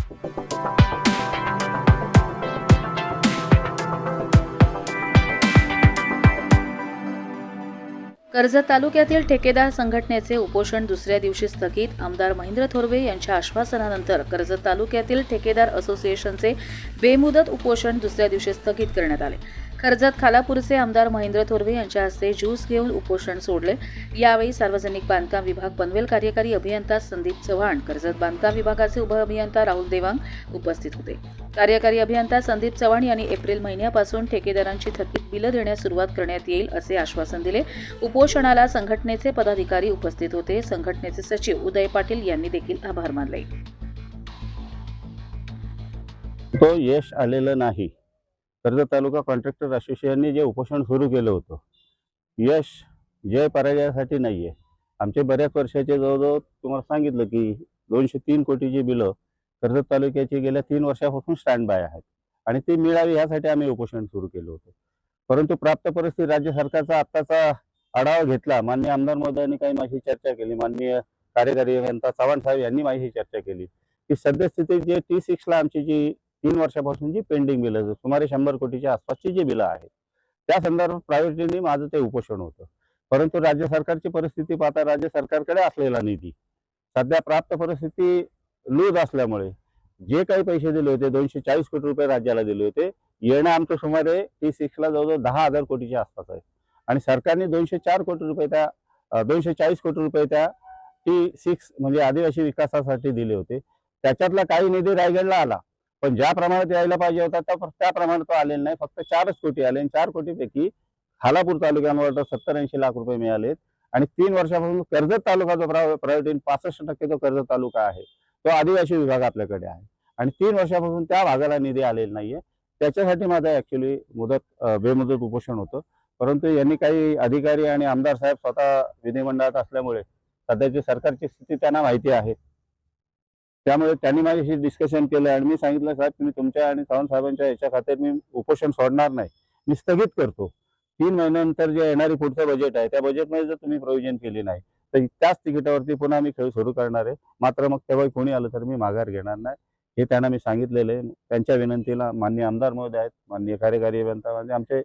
कर्जत तालुक्यातील ठेकेदार संघटनेचे उपोषण दुसऱ्या दिवशी स्थगित. आमदार महेंद्र थोरवे यांच्या आश्वासनानंतर कर्जत तालुक्यातील ठेकेदार असोसिएशनचे बेमुदत उपोषण दुसऱ्या दिवशी स्थगित करण्यात आले. कर्जत खालापूरचे आमदार महेंद्र थोरवे यांच्या हस्ते ज्यूस घेऊन उपोषण सोडले. यावेळी सार्वजनिक बांधकाम विभाग पनवेल कार्यकारी अभियंता संदीप चव्हाण, कर्जत बांधकाम विभागाचे उपअभियंता राहुल देवांग उपस्थित होते. कार्यकारी अभियंता संदीप चव्हाण यांनी एप्रिल महिन्यापासून ठेकेदारांची थकीत बिलं देण्यास सुरुवात करण्यात येईल असे आश्वासन दिले. उपोषणाला संघटनेचे पदाधिकारी उपस्थित होते. संघटनेचे सचिव उदय पाटील यांनी देखील आभार मानले. तो यश आलेलं नाही. कर्जत तालुका कॉन्ट्रॅक्टर असोसिएशनने जे उपोषण सुरू केलं होतं, यश जय पराजयासाठी नाही आहे. आमचे बऱ्याच वर्षाचे जवळजवळ तुम्हाला सांगितलं की 203 कोटीची बिलं कर्जत तालुक्याची गेल्या 3 वर्षापासून स्टँड बाय आहेत आणि ती मिळावी यासाठी आम्ही उपोषण सुरू केलं होतं. परंतु प्राप्त परिस्थिती राज्य सरकारचा आत्ताचा आढावा घेतला. माननीय आमदार महोदयांनी काही माझी चर्चा केली, माननीय कार्यकारी अभियंता चव्हाण साहेब यांनी माझी चर्चा केली की सद्यस्थितीत जे T6 ला आमची जी 3 वर्षापासून जी पेंडिंग बिलं सुमारे 100 कोटीच्या आसपासची जी बिलं आहेत त्या संदर्भात प्रायोरिटीने माझं ते उपोषण होतं. परंतु राज्य सरकारची परिस्थिती पाहता राज्य सरकारकडे असलेला निधी सध्या प्राप्त परिस्थिती लूज असल्यामुळे जे काही पैसे दिले होते 240 कोटी रुपये राज्याला दिले होते, येणं आमचं सुमारे T6 ला जवळजवळ 10,000 कोटीच्या आसपास आहे आणि सरकारने 204 कोटी रुपये त्या 240 कोटी रुपये त्या T6 म्हणजे आदिवासी विकासासाठी दिले होते. त्याच्यातला काही निधी रायगडला आला, पण ज्या प्रमाणात यायला पाहिजे होता त्या प्रमाणात तो आलेला नाही. फक्त 4 कोटी आले आणि 4 कोटीपैकी खालापूर तालुक्यावर 70-80 लाख रुपये मिळालेत आणि 3 वर्षापासून कर्जत तालुका जो प्रायोरिटी 65% तो कर्जत तालुका आहे, तो आदिवासी विभाग आपल्याकडे आहे आणि 3 वर्षापासून त्या भागाला निधी आलेला नाहीये. त्याच्यासाठी माझं ऍक्च्युली बेमुदत उपोषण होतं. परंतु यांनी काही अधिकारी आणि आमदार साहेब स्वतः विधिमंडळात असल्यामुळे सध्याची सरकारची स्थिती त्यांना माहिती आहे, त्यामुळे त्यांनी माझ्याशी डिस्कशन केलं आणि मी सांगितलं साहेब तुम्ही तुमच्या आणि चव्हाण साहेबांच्या याच्या खात्यात मी उपोषण सोडणार नाही, मी स्थगित करतो. 3 महिन्यानंतर जे येणारी पुढचं बजेट आहे त्या बजेटमध्ये जर तुम्ही प्रोव्हिजन केली नाही तर त्याच तिकिटावरती पुन्हा मी खेळ सुरू करणार आहे. मात्र मग तेव्हा कोणी आलं तर मी माघार घेणार नाही हे त्यांना मी सांगितलेलं आहे. त्यांच्या विनंतीला माननीय आमदार महोदय आहेत, माननीय कार्यकारी अभियंता म्हणजे आमचे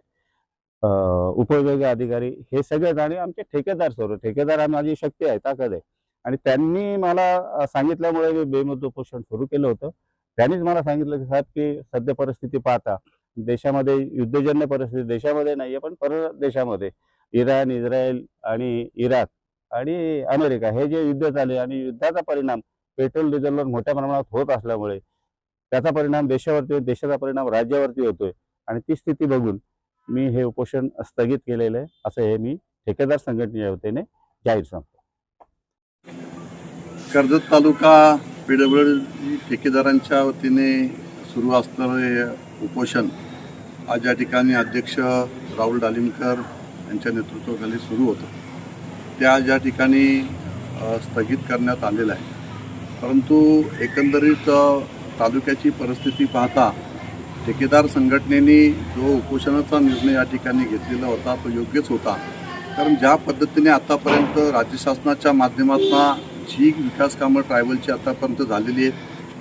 उपविभागीय अधिकारी हे सगळेच आणि आमचे ठेकेदार सर्व ठेकेदार माझी शक्ती आहे, ताकद आहे आणि त्यांनी मला सांगितल्यामुळे मी बेमुदत उपोषण सुरू केलं होतं. त्यांनीच मला सांगितलं की साहेब की सध्या परिस्थिती पाहता देशामध्ये युद्धजन्य परिस्थिती देशामध्ये नाहीये पण परदेशामध्ये इराण, इस्रायल आणि इराक आणि अमेरिका हे जे युद्ध चालले आणि युद्धाचा परिणाम पेट्रोल डिझेलवर मोठ्या प्रमाणात होत असल्यामुळे त्याचा परिणाम देशावरती, देशाचा परिणाम राज्यावरती होतोय आणि ती स्थिती बघून मी हे उपोषण स्थगित केलेलं आहे असं हे मी ठेकेदार संघटनेच्या वतीने जाहीर सांगतो. कर्जत तालुका PWD ठेकेदारांच्या वतीने सुरू असणारे उपोषण आज या ठिकाणी अध्यक्ष राहुल डालिमकर यांच्या नेतृत्वाखाली सुरू होतं. ते आज या ठिकाणी स्थगित करण्यात आलेलं आहे. परंतु एकंदरीत तालुक्याची परिस्थिती पाहता ठेकेदार संघटनेने जो उपोषणाचा निर्णय या ठिकाणी घेतलेला होता तो योग्यच होता. कारण ज्या पद्धतीने आतापर्यंत राज्य शासनाच्या माध्यमातून जी विकास कामं ट्रायबलची आतापर्यंत झालेली आहेत,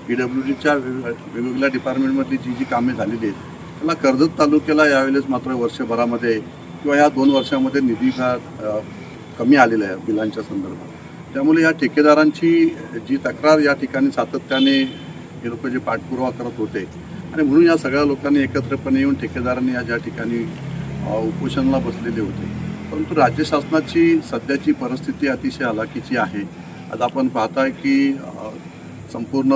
PWDच्या वेगवेगळ्या डिपार्टमेंटमधली जी कामे झालेली आहेत त्याला कर्जत तालुक्याला यावेळेस मात्र वर्षभरामध्ये किंवा या 2 वर्षामध्ये निधी कमी आलेला आहे बिलांच्या संदर्भात. त्यामुळे या ठेकेदारांची जी तक्रार या ठिकाणी सातत्याने हे लोक जे पाठपुरावा करत होते आणि म्हणून या सगळ्या लोकांनी एकत्रपणे येऊन ठेकेदारांनी या ठिकाणी उपोषणाला बसलेले होते. परंतु राज्य शासनाची सध्याची परिस्थिती अतिशय हलाखीची आहे. आज आपण पाहताय की संपूर्ण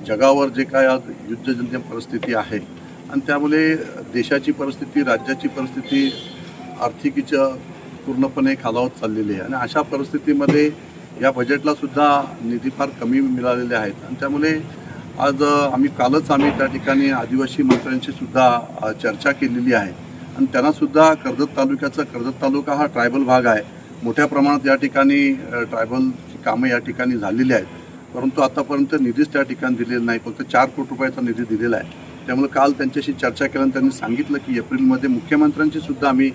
जगावर जे काय आज युद्धजन्य परिस्थिती आहे आणि त्यामुळे देशाची परिस्थिती, राज्याची परिस्थिती आर्थिकीच्या पूर्णपणे खालावत चाललेली आहे आणि अशा परिस्थितीमध्ये या बजेटला सुद्धा निधी फार कमी मिळालेले आहेत आणि त्यामुळे आज आम्ही त्या ठिकाणी आदिवासी मंत्र्यांशी सुद्धा चर्चा केलेली आहे आणि त्यांनासुद्धा कर्जत तालुका हा ट्रायबल भाग आहे. मोठ्या प्रमाणात या ठिकाणी ट्रायबलची कामं या ठिकाणी झालेली आहेत. परंतु आतापर्यंत निधीच त्या ठिकाणी दिलेला नाही, फक्त 4 कोटी रुपयाचा निधी दिलेला आहे. त्यामुळे काल त्यांच्याशी चर्चा केल्यानंतर त्यांनी सांगितलं की एप्रिलमध्ये मुख्यमंत्र्यांची सुद्धा आम्ही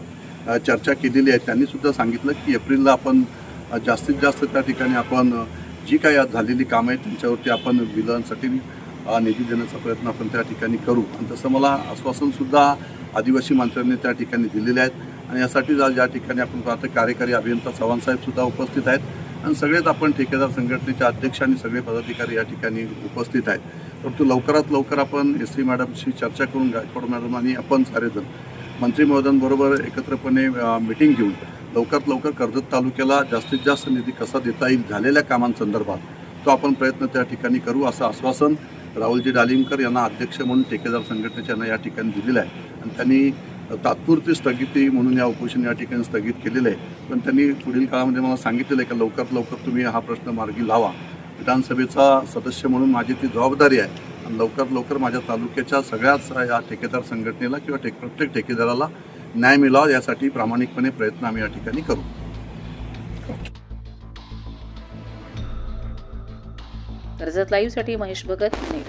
चर्चा केलेली आहे. त्यांनीसुद्धा सांगितलं की एप्रिलला आपण जास्तीत जास्त त्या ठिकाणी आपण जी काही आज झालेली कामं आहेत त्यांच्यावरती आपण बिलांसाठी निधी देण्याचा प्रयत्न आपण त्या ठिकाणी करू. आणि तसं मला आश्वासनसुद्धा आदिवासी मंत्र्यांनी त्या ठिकाणी दिलेले आहेत आणि यासाठी आज या ठिकाणी आपण पाहतो कार्यकारी अभियंता चव्हाणसाहेबसुद्धा उपस्थित आहेत आणि सगळेच आपण ठेकेदार संघटनेचे अध्यक्ष आणि सगळे पदाधिकारी या ठिकाणी उपस्थित आहेत. परंतु लवकरात लवकर आपण एस सी मॅडमशी चर्चा करून गायकवाड मॅडम आणि आपण सारेजण मंत्री महोदयांबरोबर एकत्रपणे मिटिंग घेऊन लवकरात लवकर कर्जत तालुक्याला जास्तीत जास्त निधी कसा देता येईल झालेल्या कामांसंदर्भात तो आपण प्रयत्न त्या ठिकाणी करू असं आश्वासन राहुलजी डालिमकर यांना अध्यक्ष म्हणून ठेकेदार संघटनेच्या या ठिकाणी दिलेलं आहे. आणि त्यांनी तात्पुरती स्थगिती म्हणून या उपोषण या ठिकाणी स्थगित केलेलं आहे. पण त्यांनी पुढील काळामध्ये मला सांगितलेलं आहे की लवकरात लवकर तुम्ही हा प्रश्न मार्गी लावा. विधानसभेचा सदस्य म्हणून माझी ती जबाबदारी आहे आणि लवकरात लवकर माझ्या तालुक्याच्या सगळ्याच या ठेकेदार संघटनेला किंवा प्रत्येक ठेकेदाराला न्याय मिळावा यासाठी प्रामाणिकपणे प्रयत्न आम्ही या ठिकाणी करू. कर्जत लाईव्हसाठी महेश भगत पुणे.